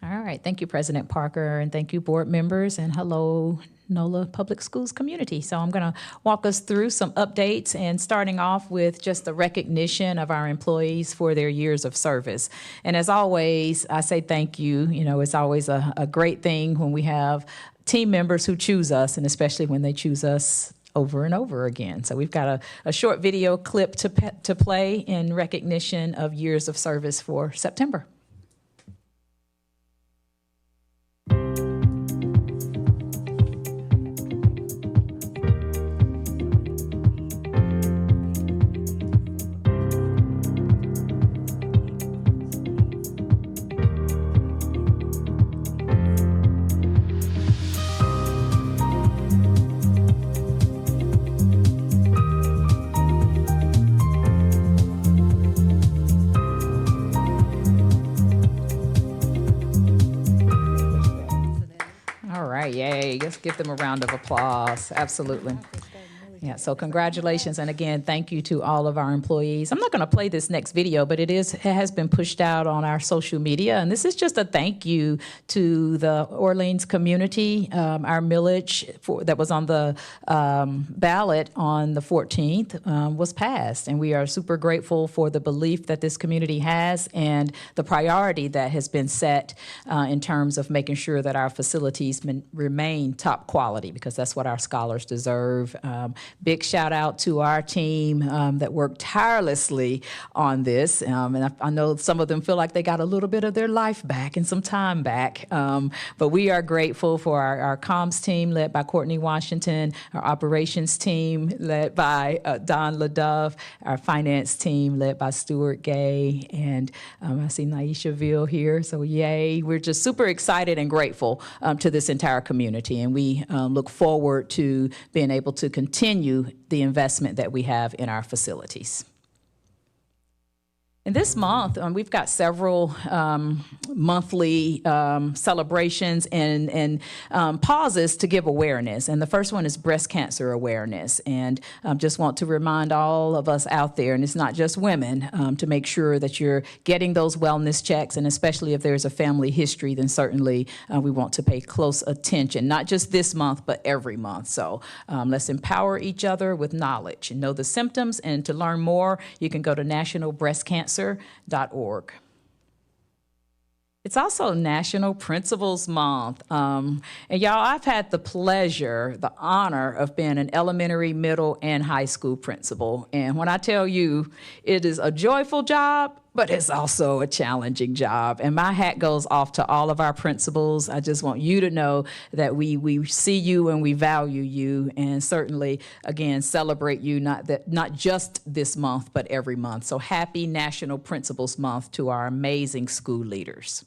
All right. Thank you, President Parker, and thank you, board members, and hello, NOLA Public Schools community. So I'm going to walk us through some updates and starting off with just the recognition of our employees for their years of service. And as always, I say thank you. You know, it's always a great thing when we have team members who choose us, and especially when they choose us over and over again. So we've got a short video clip to play in recognition of years of service for September. Yay, let's give them a round of applause. Absolutely. Yeah, so congratulations, and again, thank you to all of our employees. I'm not going to play this next video, but it has been pushed out on our social media, and this is just a thank you to the Orleans community. Our millage that was on the ballot on the 14th was passed, and we are super grateful for the belief that this community has and the priority that has been set in terms of making sure that our facilities remain top quality, because that's what our scholars deserve. Big shout out to our team that worked tirelessly on this. And I know some of them feel like they got a little bit of their life back and some time back. But we are grateful for our comms team led by Courtney Washington, our operations team led by Don LaDove, our finance team led by Stuart Gay, and I see Naisha Ville here. So yay, we're just super excited and grateful to this entire community. And we look forward to being able to continue the investment that we have in our facilities. And this month, we've got several monthly celebrations and pauses to give awareness. And the first one is breast cancer awareness. And just want to remind all of us out there, and it's not just women, to make sure that you're getting those wellness checks. And especially if there's a family history, then certainly we want to pay close attention, not just this month, but every month. So let's empower each other with knowledge and know the symptoms. And to learn more, you can go to nationalbreastcancer.org. It's also National Principals Month. And y'all, I've had the pleasure, the honor of being an elementary, middle, and high school principal. And when I tell you it is a joyful job, but it's also a challenging job. And my hat goes off to all of our principals. I just want you to know that we see you and we value you, and certainly, again, celebrate you, not just this month, but every month. So happy National Principals Month to our amazing school leaders.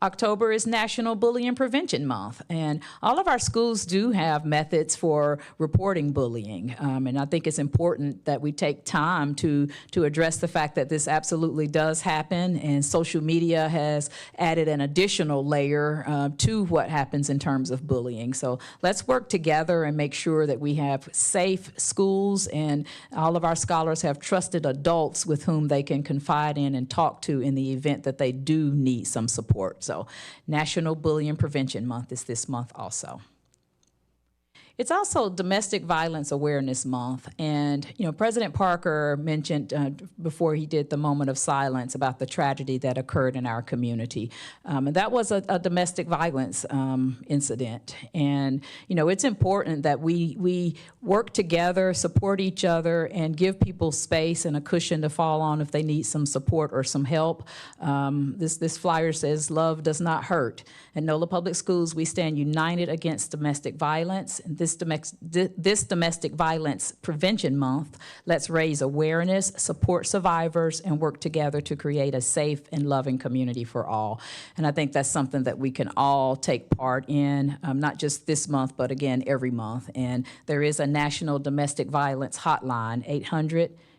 October is National Bullying Prevention Month, and all of our schools do have methods for reporting bullying, and I think it's important that we take time to address the fact that this absolutely does happen, and social media has added an additional layer to what happens in terms of bullying. So let's work together and make sure that we have safe schools, and all of our scholars have trusted adults with whom they can confide in and talk to in the event that they do need some support. So National Bullying Prevention Month is this month also. It's also Domestic Violence Awareness Month, and President Parker mentioned before he did the moment of silence about the tragedy that occurred in our community, and that was a domestic violence incident. And it's important that we work together, support each other, and give people space and a cushion to fall on if they need some support or some help. This flyer says, "Love does not hurt." At NOLA Public Schools, we stand united against domestic violence. And this Domestic Violence Prevention Month, let's raise awareness, support survivors, and work together to create a safe and loving community for all. And I think that's something that we can all take part in, not just this month, but again, every month. And there is a National Domestic Violence Hotline,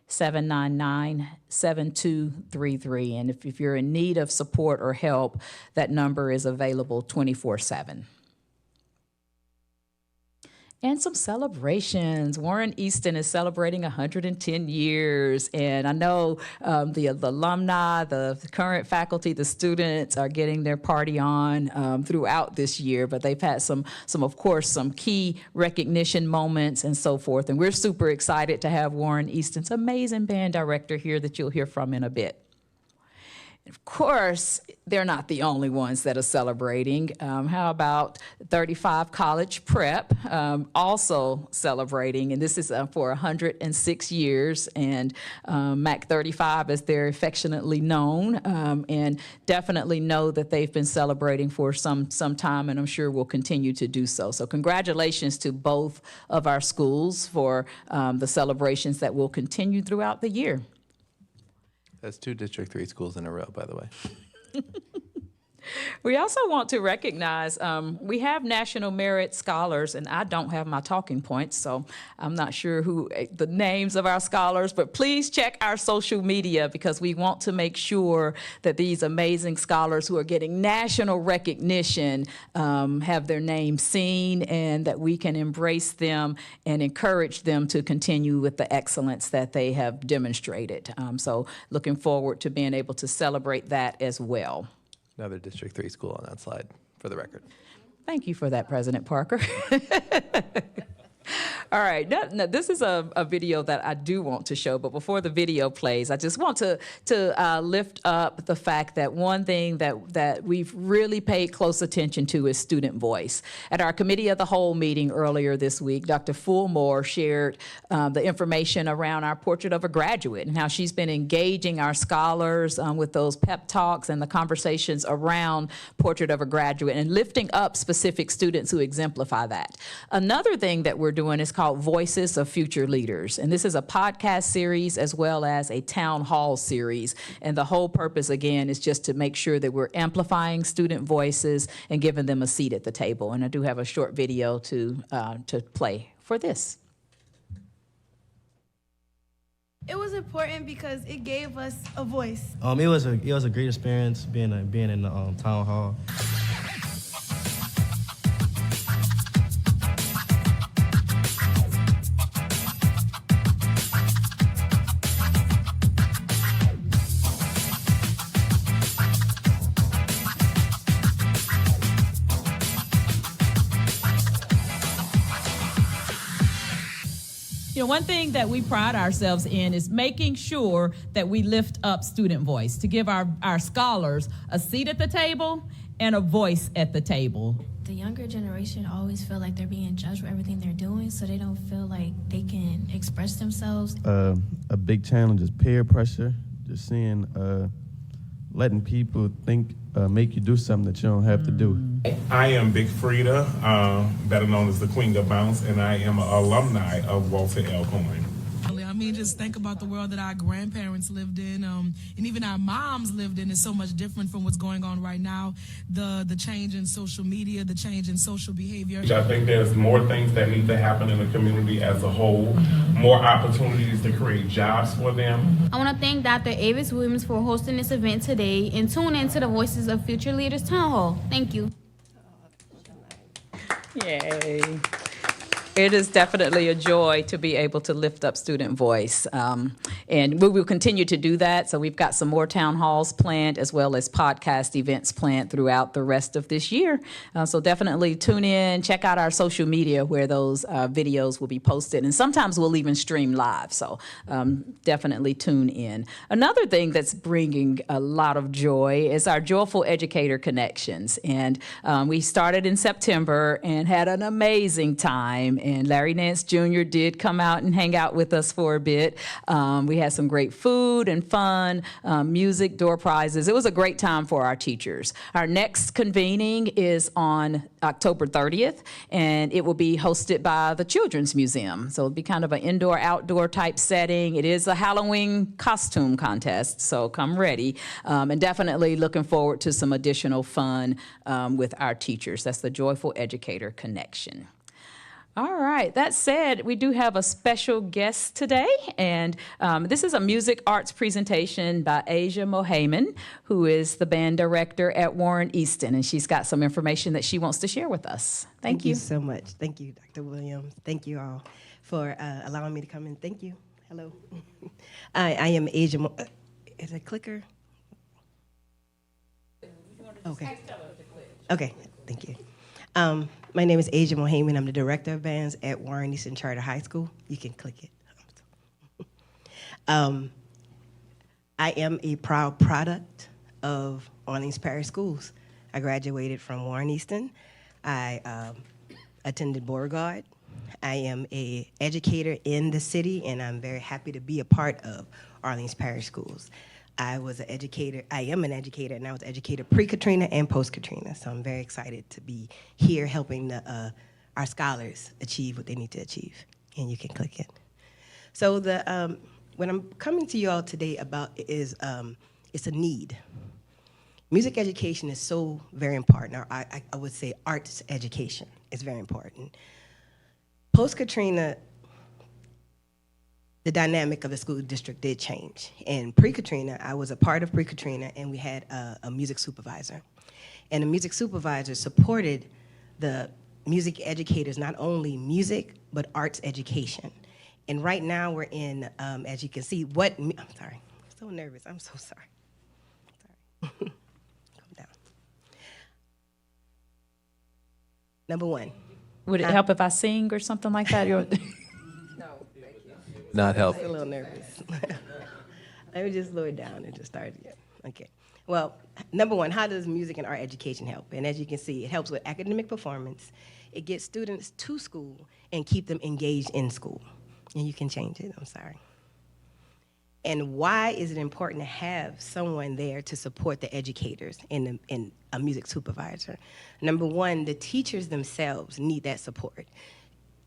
800-799-7233. And if you're in need of support or help, that number is available 24/7. And some celebrations. Warren Easton is celebrating 110 years, and I know the alumni, the current faculty, the students are getting their party on throughout this year, but they've had some, of course, some key recognition moments and so forth, and we're super excited to have Warren Easton's amazing band director here that you'll hear from in a bit. Of course, they're not the only ones that are celebrating. How about 35 College Prep also celebrating, and this is for 106 years, and MAC 35 as they're affectionately known, and definitely know that they've been celebrating for some time, and I'm sure will continue to do so. So congratulations to both of our schools for the celebrations that will continue throughout the year. That's 2 District 3 schools in a row, by the way. We also want to recognize, we have National Merit Scholars, and I don't have my talking points, so I'm not sure who the names of our scholars, but please check our social media because we want to make sure that these amazing scholars who are getting national recognition have their names seen and that we can embrace them and encourage them to continue with the excellence that they have demonstrated. So looking forward to being able to celebrate that as well. Another District 3 school on that slide, for the record. Thank you for that, President Parker. All right, now this is a video that I do want to show, but before the video plays, I just want to lift up the fact that one thing that we've really paid close attention to is student voice. At our Committee of the Whole meeting earlier this week, Dr. Fulmore shared the information around our Portrait of a Graduate and how she's been engaging our scholars with those pep talks and the conversations around Portrait of a Graduate and lifting up specific students who exemplify that. Another thing that we're doing is called Voices of Future Leaders. And this is a podcast series as well as a town hall series. And the whole purpose, again, is just to make sure that we're amplifying student voices and giving them a seat at the table. And I do have a short video to play for this. It was important because it gave us a voice. It was a great experience being in the town hall. One thing that we pride ourselves in is making sure that we lift up student voice, to give our scholars a seat at the table and a voice at the table. The younger generation always feel like they're being judged for everything they're doing, so they don't feel like they can express themselves. A big challenge is peer pressure, just seeing, letting people think, make you do something that you don't have to do. I am Big Frida, better known as the Queen of Bounce, and I am an alumni of Walter L. Coyne. I mean, just think about the world that our grandparents lived in, and even our moms lived in. Is so much different from what's going on right now. The change in social media, the change in social behavior. I think there's more things that need to happen in the community as a whole, more opportunities to create jobs for them. I want to thank Dr. Avis Williams for hosting this event today and tune into the Voices of Future Leaders Town Hall. Thank you. Yay. It is definitely a joy to be able to lift up student voice, and we will continue to do that. So we've got some more town halls planned as well as podcast events planned throughout the rest of this year. So definitely tune in, check out our social media where those videos will be posted, and sometimes we'll even stream live. So definitely tune in. Another thing that's bringing a lot of joy is our Joyful Educator Connections, and we started in September and had an amazing time. And Larry Nance Jr. did come out and hang out with us for a bit. We had some great food and fun, music, door prizes. It was a great time for our teachers. Our next convening is on October 30th, and it will be hosted by the Children's Museum. So it'll be kind of an indoor-outdoor type setting. It is a Halloween costume contest, so come ready. And definitely looking forward to some additional fun with our teachers. That's the Joyful Educator Connection. All right. That said, we do have a special guest today, and this is a music arts presentation by Asia Mohamed, who is the band director at Warren Easton, and she's got some information that she wants to share with us. Thank you. So much. Thank you, Dr. Williams. Thank you all for allowing me to come in. Thank you. Hello. I am Asia. Is it a clicker? Okay. Okay. Thank you. My name is Asia Mohamed. I'm the director of bands at Warren Easton Charter High School. You can click it. I am a proud product of Orleans Parish Schools. I graduated from Warren Easton. I attended Beauregard. I am an educator in the city, and I'm very happy to be a part of Orleans Parish Schools. I was an educator, I am an educator, and I was an educator pre-Katrina and post-Katrina, so I'm very excited to be here helping our scholars achieve what they need to achieve, and you can click it. So what I'm coming to you all today about is it's a need. Music education is so very important, or I would say arts education is very important. Post-Katrina, the dynamic of the school district did change. And pre-Katrina, I was a part of pre-Katrina, and we had a music supervisor. And the music supervisor supported the music educators, not only music, but arts education. And right now we're in, as you can see, I'm sorry, I'm so nervous, I'm so sorry. Calm down. Number one. Would it help if I sing or something like that? Not help. I'm a little nervous. Let me just slow it down and just start again. Okay. Well, number one, how does music and art education help? And as you can see, it helps with academic performance. It gets students to school and keep them engaged in school. And you can change it, I'm sorry. And why is it important to have someone there to support the educators and a music supervisor? Number one, the teachers themselves need that support.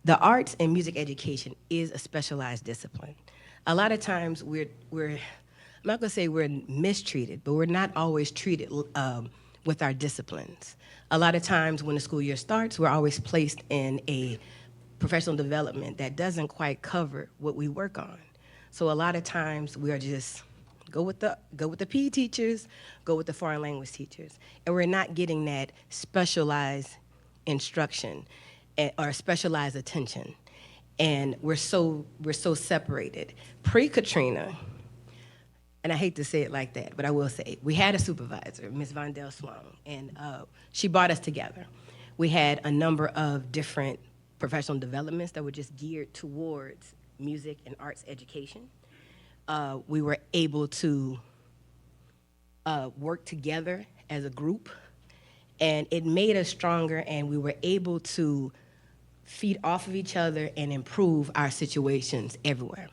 The arts and music education is a specialized discipline. A lot of times I'm not gonna say we're mistreated, but we're not always treated with our disciplines. A lot of times when the school year starts, we're always placed in a professional development that doesn't quite cover what we work on. So a lot of times we are just go with the PE teachers, go with the foreign language teachers, and we're not getting that specialized instruction or specialized attention, and we're so separated. Pre-Katrina, and I hate to say it like that, but I will say it, we had a supervisor, Ms. Vondell Sloan, and she brought us together. We had a number of different professional developments that were just geared towards music and arts education. We were able to work together as a group, and it made us stronger, and we were able to feed off of each other and improve our situations everywhere.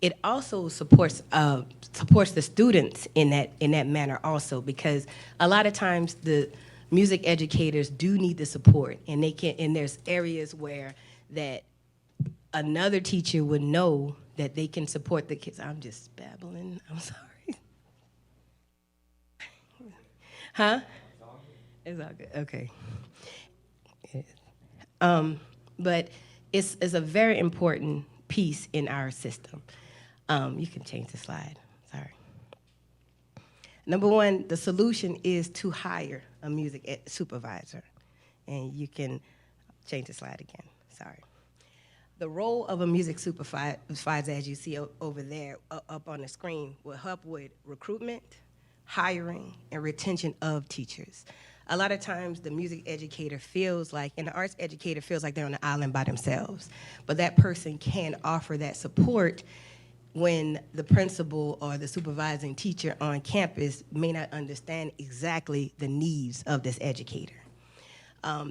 It also supports the students in that manner also, because a lot of times the music educators do need the support, and there's areas where that another teacher would know that they can support the kids. I'm just babbling, I'm sorry. Huh? It's all good, okay. But it's a very important piece in our system. You can change the slide, sorry. Number one, the solution is to hire a music supervisor. And you can change the slide again, sorry. The role of a music supervisor, as you see over there up on the screen, will help with recruitment, hiring, and retention of teachers. A lot of times the music educator feels like, and the arts educator feels like they're on an island by themselves, but that person can offer that support when the principal or the supervising teacher on campus may not understand exactly the needs of this educator.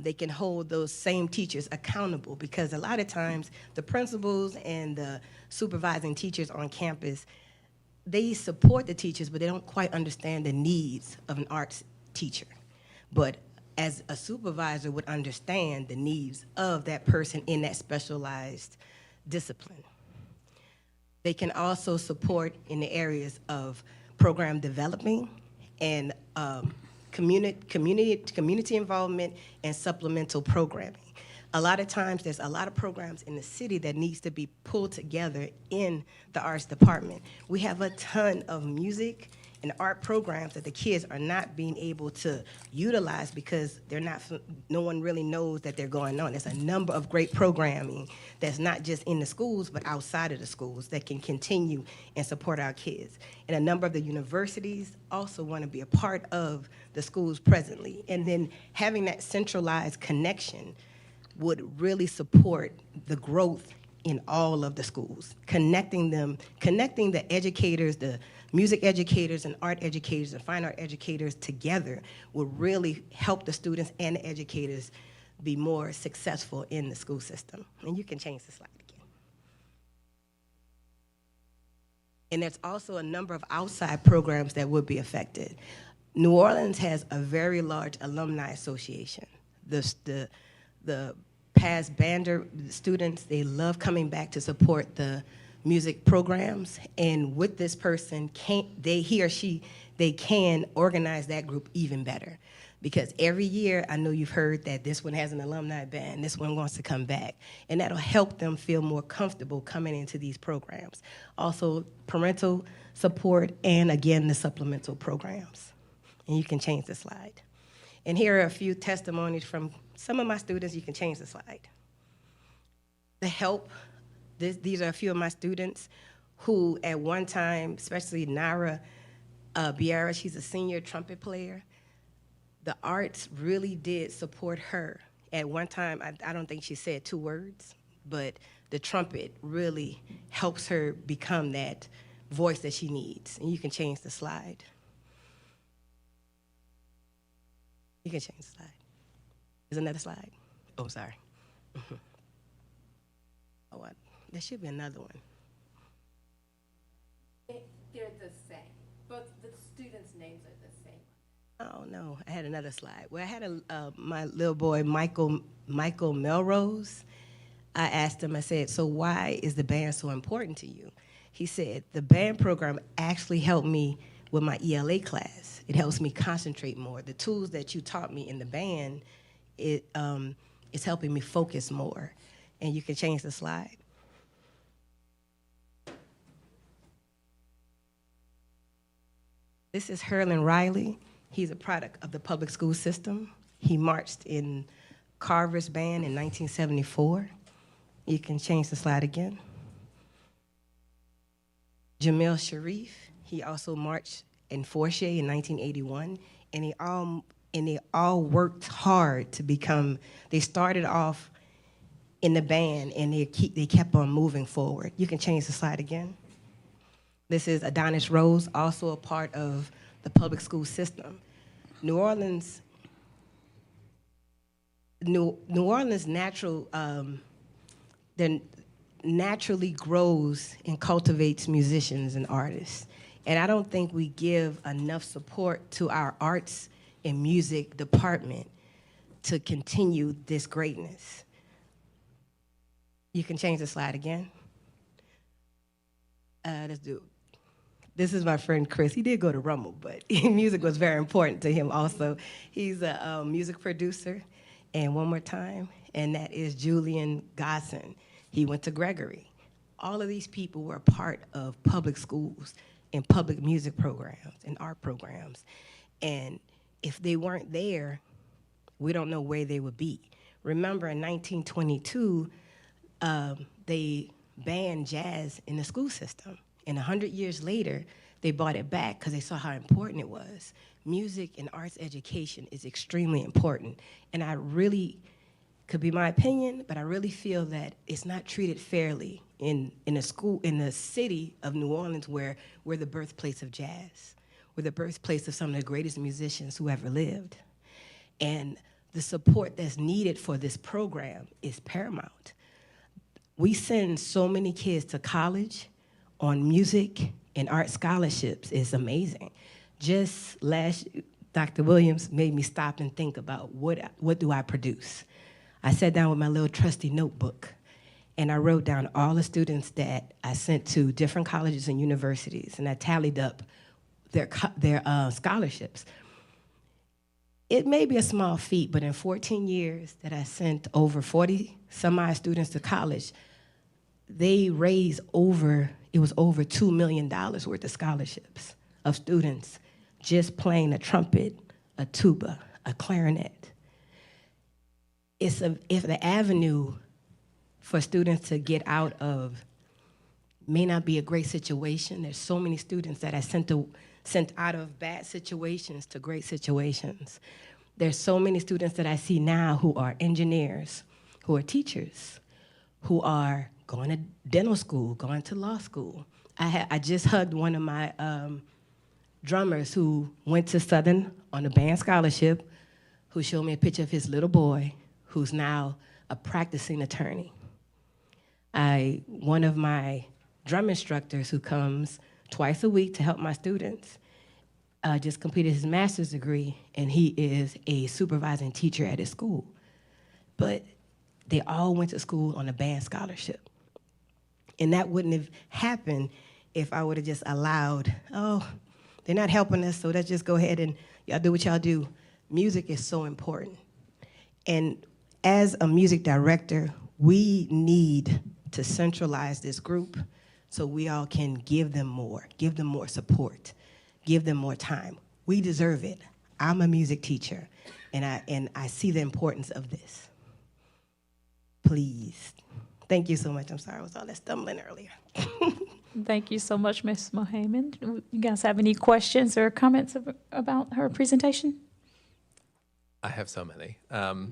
They can hold those same teachers accountable, because a lot of times the principals and the supervising teachers on campus, they support the teachers, but they don't quite understand the needs of an arts teacher. But as a supervisor would understand the needs of that person in that specialized discipline. They can also support in the areas of program developing and community involvement and supplemental programming. A lot of times there's a lot of programs in the city that needs to be pulled together in the arts department. We have a ton of music and art programs that the kids are not being able to utilize because no one really knows that they're going on. There's a number of great programming that's not just in the schools, but outside of the schools that can continue and support our kids. And a number of the universities also want to be a part of the schools presently. And then having that centralized connection would really support the growth in all of the schools, connecting the educators, the music educators and art educators and fine art educators together would really help the students and the educators be more successful in the school system. And you can change the slide again. And there's also a number of outside programs that would be affected. New Orleans has a very large alumni association. The past bander students, they love coming back to support the music programs, and with this person, he or she can organize that group even better. Because every year, I know you've heard that this one has an alumni band, this one wants to come back, and that'll help them feel more comfortable coming into these programs. Also, parental support, and again, the supplemental programs. And you can change the slide. And here are a few testimonies from some of my students. You can change the slide. The help. These are a few of my students who at one time, especially Nara Biera, she's a senior trumpet player. The arts really did support her. At one time, I don't think she said 2 words, but the trumpet really helps her become that voice that she needs. And you can change the slide. You can change the slide. There's another slide. Oh, sorry. There should be another one. They're the same. Both the students' names are the same. Oh, no, I had another slide. Well, I had my little boy, Michael Melrose. I asked him, I said, so why is the band so important to you? He said, the band program actually helped me with my ELA class. It helps me concentrate more. The tools that you taught me in the band, it's helping me focus more. And you can change the slide. This is Herlin Riley. He's a product of the public school system. He marched in Carver's band in 1974. You can change the slide again. Jamil Sharif, he also marched in Forche in 1981, and they all worked hard to become, they started off in the band and they kept on moving forward. You can change the slide again. This is Adonis Rose, also a part of the public school system. New Orleans naturally grows and cultivates musicians and artists. And I don't think we give enough support to our arts and music department to continue this greatness. You can change the slide again. Let's do it. This is my friend Chris. He did go to Rummel, but music was very important to him also. He's a music producer. And one more time, and that is Julian Godson. He went to Gregory. All of these people were a part of public schools and public music programs and art programs. And if they weren't there, we don't know where they would be. Remember in 1922, they banned jazz in the school system. And 100 years later, they brought it back because they saw how important it was. Music and arts education is extremely important. And I really, could be my opinion, but I really feel that it's not treated fairly in a school, in the city of New Orleans, where we're the birthplace of jazz. We're the birthplace of some of the greatest musicians who ever lived. And the support that's needed for this program is paramount. We send so many kids to college on music and art scholarships. Is amazing. Just Dr. Williams made me stop and think about what do I produce? I sat down with my little trusty notebook and I wrote down all the students that I sent to different colleges and universities, and I tallied up their scholarships. It may be a small feat, but in 14 years that I sent over 40 some odd students to college, they raised over $2 million worth of scholarships of students just playing a trumpet, a tuba, a clarinet. If the avenue for students to get out of may not be a great situation. There's so many students that I sent out of bad situations to great situations. There's so many students that I see now who are engineers, who are teachers, who are going to dental school, going to law school. I just hugged one of my drummers who went to Southern on a band scholarship, who showed me a picture of his little boy, who's now a practicing attorney. One of my drum instructors who comes twice a week to help my students just completed his master's degree, and he is a supervising teacher at his school. But they all went to school on a band scholarship. And that wouldn't have happened if I would have just allowed, oh, they're not helping us, so let's just go ahead and y'all do what y'all do. Music is so important. And as a music director, we need to centralize this group so we all can give them more support, give them more time. We deserve it. I'm a music teacher, and I see the importance of this. Please. Thank you so much. I'm sorry I was all that stumbling earlier. Thank you so much, Ms. Mohamed. You guys have any questions or comments about her presentation? I have so many. Oh,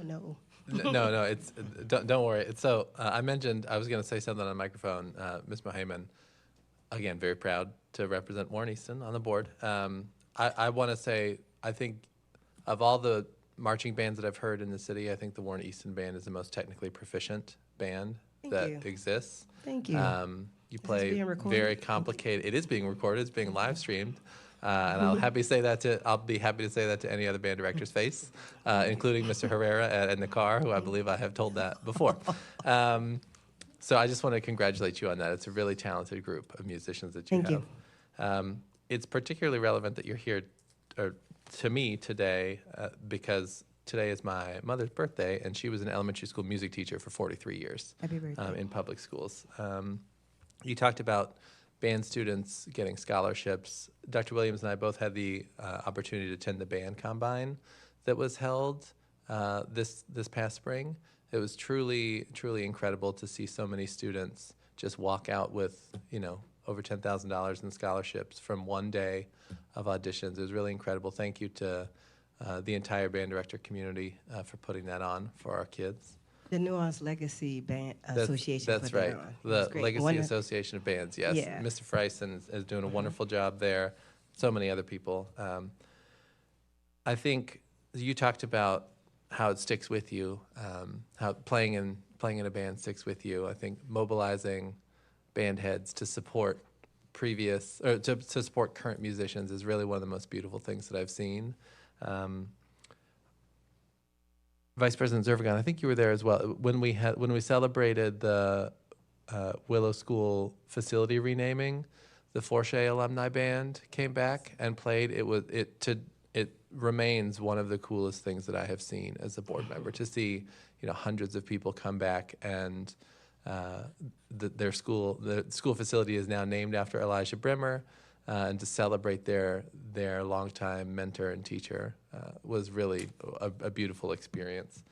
no. No, it's don't worry. So I mentioned I was going to say something on the microphone. Ms. Mohamed, again, very proud to represent Warren Easton on the board. I want to say, I think of all the marching bands that I've heard in the city, I think the Warren Easton Band is the most technically proficient band that exists. Thank you. You play very complicated. It is being recorded. It's being live streamed. And I'll be happy to say that to any other band director's face, including Mr. Herrera in the car, who I believe I have told that before. So I just want to congratulate you on that. It's a really talented group of musicians that you have. Thank you. It's particularly relevant that you're here, to me today, because today is my mother's birthday, and she was an elementary school music teacher for 43 years. Happy birthday. In public schools. You talked about band students getting scholarships. Dr. Williams and I both had the opportunity to attend the band combine that was held this past spring. It was truly incredible to see so many students just walk out with, over $10,000 in scholarships from one day of auditions. It was really incredible. Thank you to the entire band director community for putting that on for our kids. The New Orleans Legacy Band Association. That's right. The Legacy Association of Bands, yes. Yeah. Mr. Freisen is doing a wonderful job there. So many other people. I think you talked about how it sticks with you, how playing in a band sticks with you. I think mobilizing band heads to support to support current musicians is really one of the most beautiful things that I've seen. Vice President Zervigon, I think you were there as well. When we celebrated the Willow School facility renaming, the Forche alumni band came back and played. It remains one of the coolest things that I have seen as a board member, to see hundreds of people come back, and the school facility is now named after Elijah Brimmer. And to celebrate their longtime mentor and teacher was really a beautiful experience.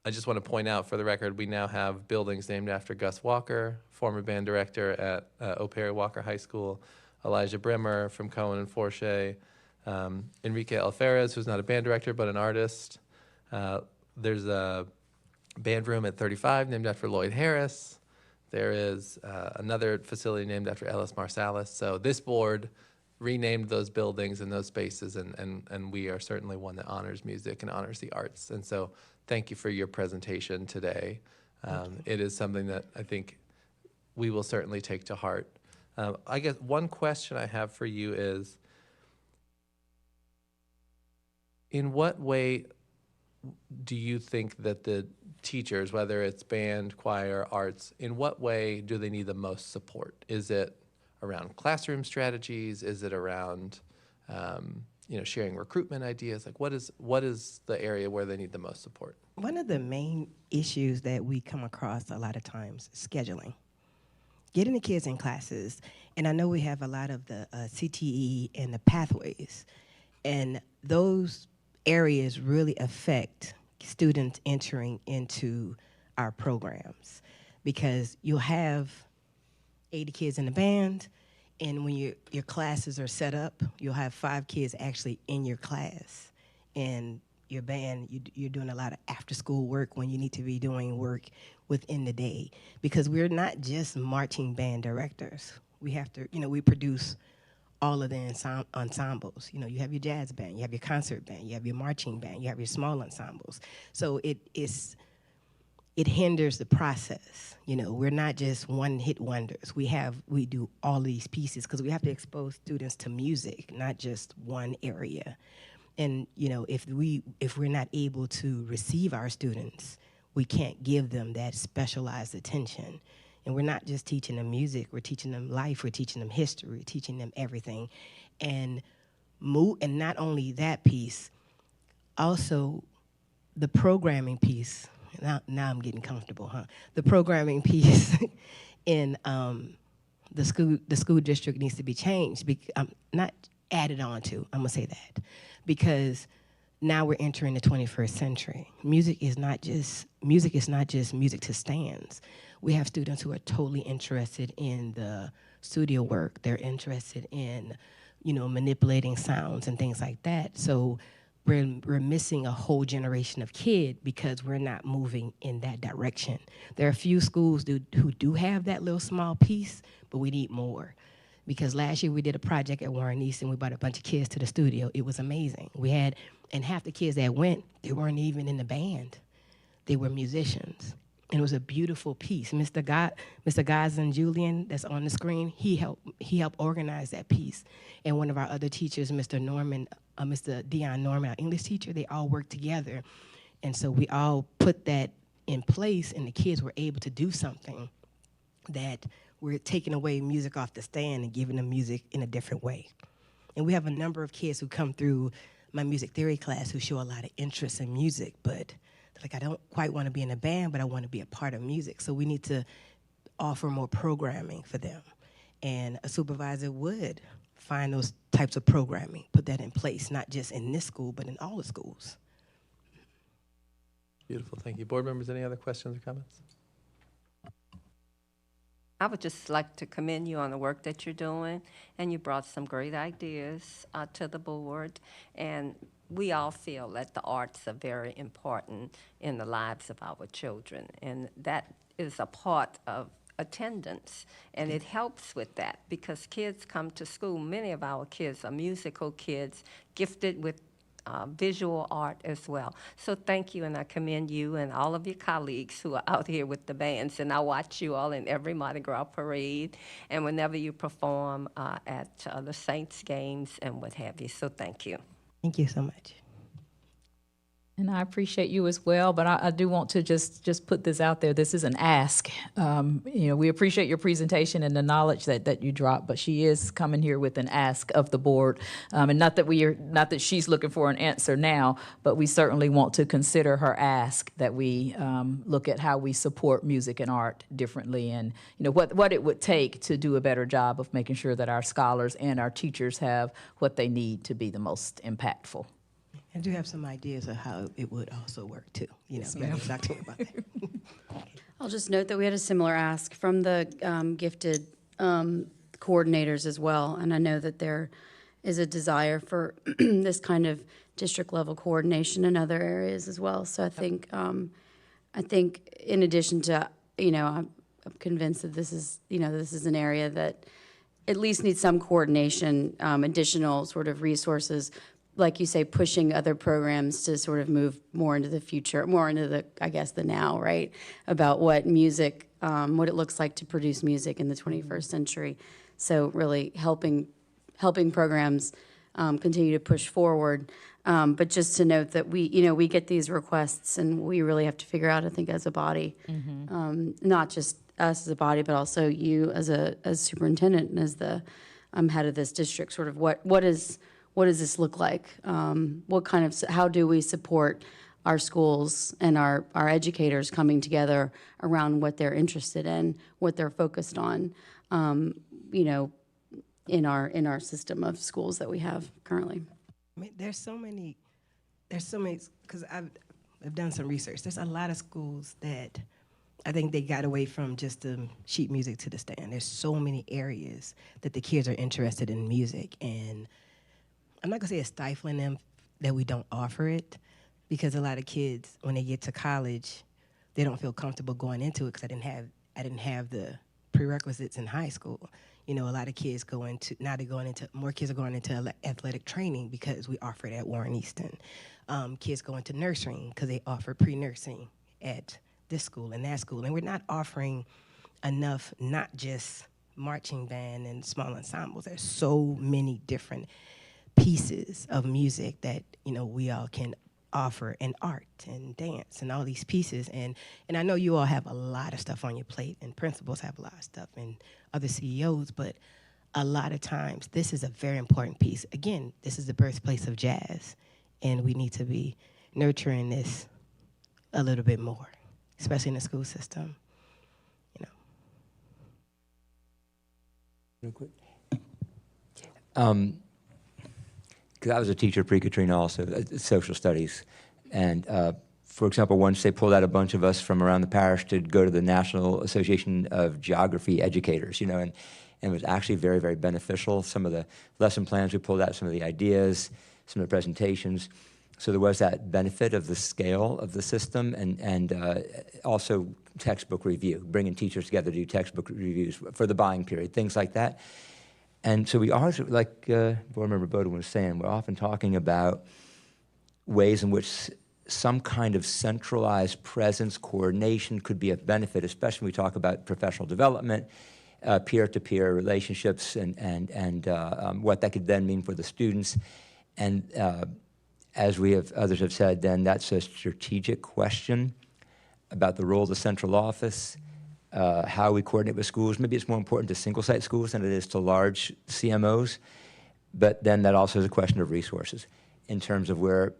I just want to point out, for the record, we now have buildings named after Gus Walker, former band director at O'Perry Walker High School, Elijah Brimmer from Cohen and Forche, Enrique Alferez, who's not a band director but an artist. There's a band room at 35 named after Lloyd Harris. There is another facility named after Ellis Marsalis. So this board renamed those buildings and those spaces, and we are certainly one that honors music and honors the arts. And so thank you for your presentation today. It is something that I think we will certainly take to heart. I guess one question I have for you is, in what way do you think that the teachers, whether it's band, choir, arts, in what way do they need the most support? Is it around classroom strategies? Is it around, sharing recruitment ideas? Like, what is the area where they need the most support? One of the main issues that we come across a lot of times is scheduling. Getting the kids in classes, and I know we have a lot of the CTE and the pathways, and those areas really affect students entering into our programs, because you'll have 80 kids in the band, and when your classes are set up, you'll have 5 kids actually in your class. And your band, you're doing a lot of after-school work when you need to be doing work within the day, because we're not just marching band directors. We have to, we produce all of the ensembles. You have your jazz band, you have your concert band, you have your marching band, you have your small ensembles. So it hinders the process. We're not just one-hit wonders. We do all of these pieces because we have to expose students to music, not just one area. And if we're not able to receive our students, we can't give them that specialized attention. And we're not just teaching them music, we're teaching them life, we're teaching them history, we're teaching them everything. And not only that piece, also the programming piece. Now I'm getting comfortable, huh? The programming piece in the school district needs to be changed. Not added on to, I'm gonna say that. Because now we're entering the 21st century. Music is not just music to stands. We have students who are totally interested in the studio work. They're interested in, manipulating sounds and things like that. So we're missing a whole generation of kid because we're not moving in that direction. There are a few schools who do have that little small piece, but we need more. Because last year we did a project at Warren East and we brought a bunch of kids to the studio. It was amazing. And half the kids that went, they weren't even in the band. They were musicians. And it was a beautiful piece. Mr. Gazan Julian, that's on the screen, he helped organize that piece. And one of our other teachers, Mr. Dion Norman, our English teacher, they all worked together. And so we all put that in place, and the kids were able to do something that we're taking away music off the stand and giving them music in a different way. And we have a number of kids who come through my music theory class who show a lot of interest in music, but I don't quite want to be in a band, but I want to be a part of music. So we need to offer more programming for them. And a supervisor would find those types of programming, put that in place, not just in this school, but in all the schools. Beautiful, thank you. Board members, any other questions or comments? I would just like to commend you on the work that you're doing, and you brought some great ideas to the board, and we all feel that the arts are very important in the lives of our children, and that is a part of attendance, and it helps with that because kids come to school. Many of our kids are musical kids, gifted with visual art as well. So thank you, and I commend you and all of your colleagues who are out here with the bands. And I watch you all in every Mardi Gras parade and whenever you perform at the Saints games and what have you. So thank you. Thank you so much. And I appreciate you as well, but I do want to just put this out there. This is an ask. We appreciate your presentation and the knowledge that you dropped, but she is coming here with an ask of the board. And not that she's looking for an answer now, but we certainly want to consider her ask that we look at how we support music and art differently, and what it would take to do a better job of making sure that our scholars and our teachers have what they need to be the most impactful. I do have some ideas of how it would also work too. Yes, ma'am. Talk to me about that. I'll just note that we had a similar ask from the gifted coordinators as well, and I know that there is a desire for this kind of district level coordination in other areas as well. So I think in addition to I'm convinced that this is an area that at least needs some coordination, additional sort of resources. Like you say, pushing other programs to sort of move more into the future, more into the now, right? About what music, what it looks like to produce music in the 21st century. So really helping programs continue to push forward. But just to note that we get these requests, and we really have to figure out, I think, as a body, not just us as a body, but also you as superintendent and as the head of this district, sort of what what does this look like? How do we support our schools and our educators coming together around what they're interested in, what they're focused on, in our system of schools that we have currently. I mean, there's so many, because I've done some research. There's a lot of schools that I think they got away from just the sheet music to the stand. There's so many areas that the kids are interested in music, and I'm not gonna say it's stifling them that we don't offer it, because a lot of kids, when they get to college, they don't feel comfortable going into it because I didn't have the prerequisites in high school. A lot of kids more kids are going into athletic training because we offer it at Warren Easton. Kids go into nursery because they offer pre-nursing at this school and that school. And we're not offering enough, not just marching band and small ensembles. There's so many different pieces of music that, we all can offer, and art and dance and all these pieces. And I know you all have a lot of stuff on your plate, and principals have a lot of stuff, and other CEOs, but a lot of times this is a very important piece. Again, this is the birthplace of jazz, and we need to be nurturing this a little bit more, especially in the school system. Real quick. Because I was a teacher pre-Katrina also, social studies. And for example, once they pulled out a bunch of us from around the parish to go to the National Association of Geography Educators, and it was actually very, very beneficial. Some of the lesson plans we pulled out, some of the ideas, some of the presentations. So there was that benefit of the scale of the system, and also textbook review, bringing teachers together to do textbook reviews for the buying period, things like that. And so we always, like Board Member Bowden was saying, we're often talking about ways in which some kind of centralized presence, coordination could be of benefit, especially when we talk about professional development, peer-to-peer relationships, and what that could then mean for the students. And as others have said, then that's a strategic question about the role of the central office, how we coordinate with schools. Maybe it's more important to single-site schools than it is to large CMOs, but then that also is a question of resources in terms of where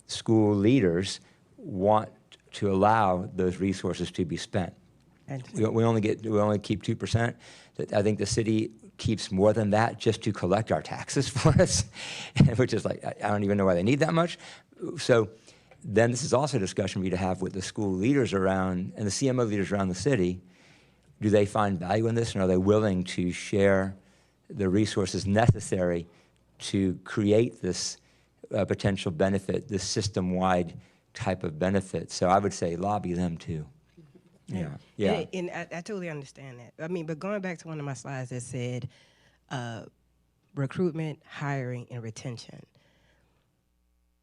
school leaders want to allow those resources to be spent. We only keep 2%. I think the city keeps more than that just to collect our taxes for us, which is like, I don't even know why they need that much. So then this is also a discussion we need to have with the school leaders around and the CMO leaders around the city. Do they find value in this, and are they willing to share the resources necessary to create this potential benefit, this system-wide type of benefit? So I would say lobby them too. Yeah. And I totally understand that. I mean, but going back to one of my slides that said recruitment, hiring, and retention.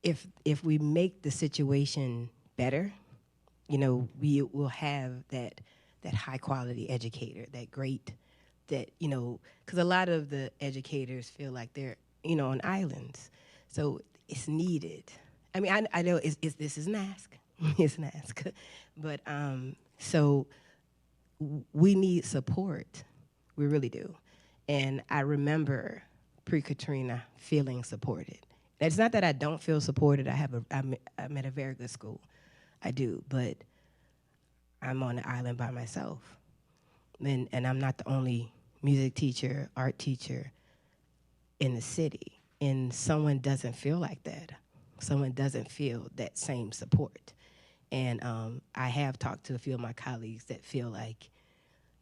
If we make the situation better, we will have that high quality educator, that great, because a lot of the educators feel like they're, on islands. So it's needed. I mean, I know this is an ask. It's an ask. But so we need support. We really do. And I remember pre-Katrina feeling supported. It's not that I don't feel supported. I'm at a very good school. I do, but I'm on the island by myself. And I'm not the only music teacher, art teacher in the city. And someone doesn't feel like that. Someone doesn't feel that same support. And I have talked to a few of my colleagues that feel like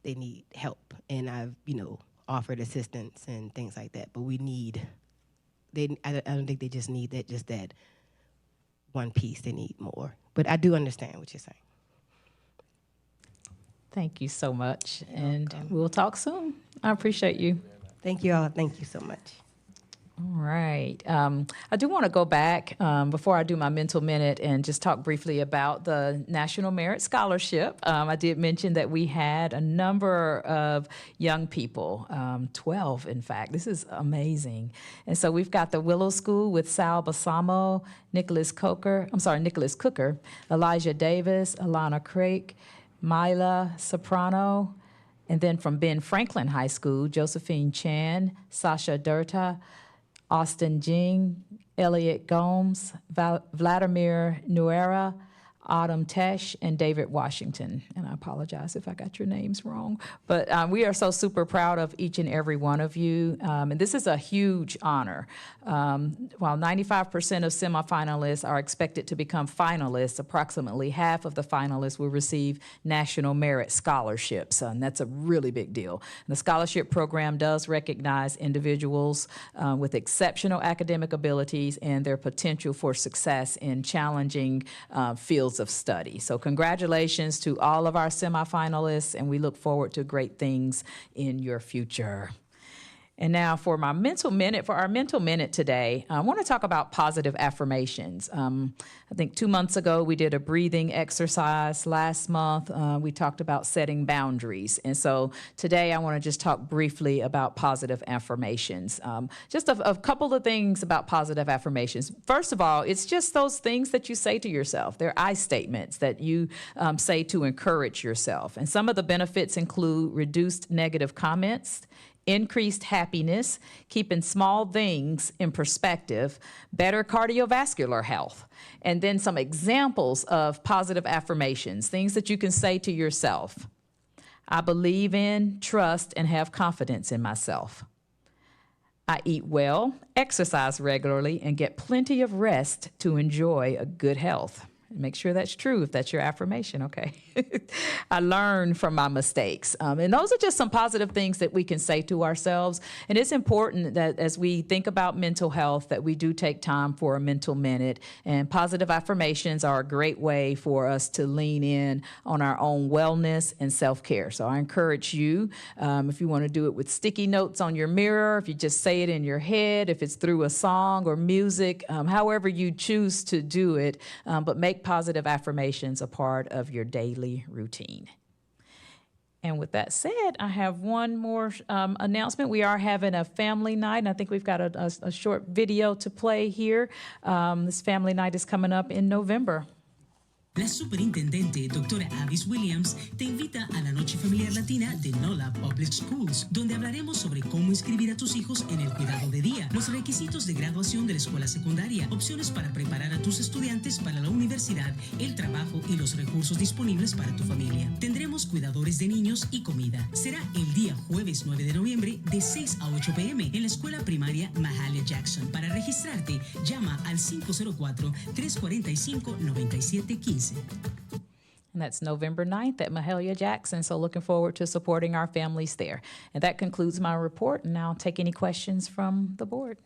they need help. And I've, offered assistance and things like that. But I don't think they just need that one piece. They need more. But I do understand what you're saying. Thank you so much. And we'll talk soon. I appreciate you. Thank you all. Thank you so much. All right. I do want to go back before I do my mental minute and just talk briefly about the National Merit Scholarship. I did mention that we had a number of young people, 12 in fact. This is amazing. And so we've got the Willow School with Sal Balsamo, Nicholas Cooker, Elijah Davis, Alana Craik, Mila Soprano, and then from Ben Franklin High School, Josephine Chan, Sasha Durta, Austin Jing, Elliot Gomes, Vladimir Nuera, Autumn Tesh, and David Washington. And I apologize if I got your names wrong. But we are so super proud of each and every one of you. And this is a huge honor. While 95% of semifinalists are expected to become finalists, approximately half of the finalists will receive National Merit Scholarships. And that's a really big deal. And the scholarship program does recognize individuals with exceptional academic abilities and their potential for success in challenging fields of study. So congratulations to all of our semifinalists, and we look forward to great things in your future. And now for our mental minute today, I want to talk about positive affirmations. I think 2 months ago, we did a breathing exercise. Last month, we talked about setting boundaries. And so today, I want to just talk briefly about positive affirmations. Just a couple of things about positive affirmations. First of all, it's just those things that you say to yourself. They're I statements that you say to encourage yourself. And some of the benefits include reduced negative comments, increased happiness, keeping small things in perspective, better cardiovascular health. And then some examples of positive affirmations, things that you can say to yourself. I believe in, trust, and have confidence in myself. I eat well, exercise regularly, and get plenty of rest to enjoy a good health. Make sure that's true if that's your affirmation, okay? I learn from my mistakes. And those are just some positive things that we can say to ourselves. And it's important that as we think about mental health, that we do take time for a mental minute. And positive affirmations are a great way for us to lean in on our own wellness and self-care. So I encourage you, if you want to do it with sticky notes on your mirror, if you just say it in your head, if it's through a song or music, however you choose to do it, but make positive affirmations a part of your daily routine. And with that said, I have one more announcement. We are having a family night, and I think we've got a short video to play here. This family night is coming up in November. La Superintendente, Dra. Avis Williams, te invita a la Noche Familiar Latina de NOLA Public Schools, donde hablaremos sobre cómo inscribir a tus hijos en el cuidado de día, los requisitos de graduación de la escuela secundaria, opciones para preparar a tus estudiantes para la universidad, el trabajo y los recursos disponibles para tu familia. Tendremos cuidadores de niños y comida. Será el día jueves 9 de noviembre de 6 a 8 p.m. en la escuela primaria Mahalia Jackson. Para registrarte, llama al 504-345-9715. And that's November 9th at Mahalia Jackson. So looking forward to supporting our families there. And that concludes my report. And now I'll take any questions from the board.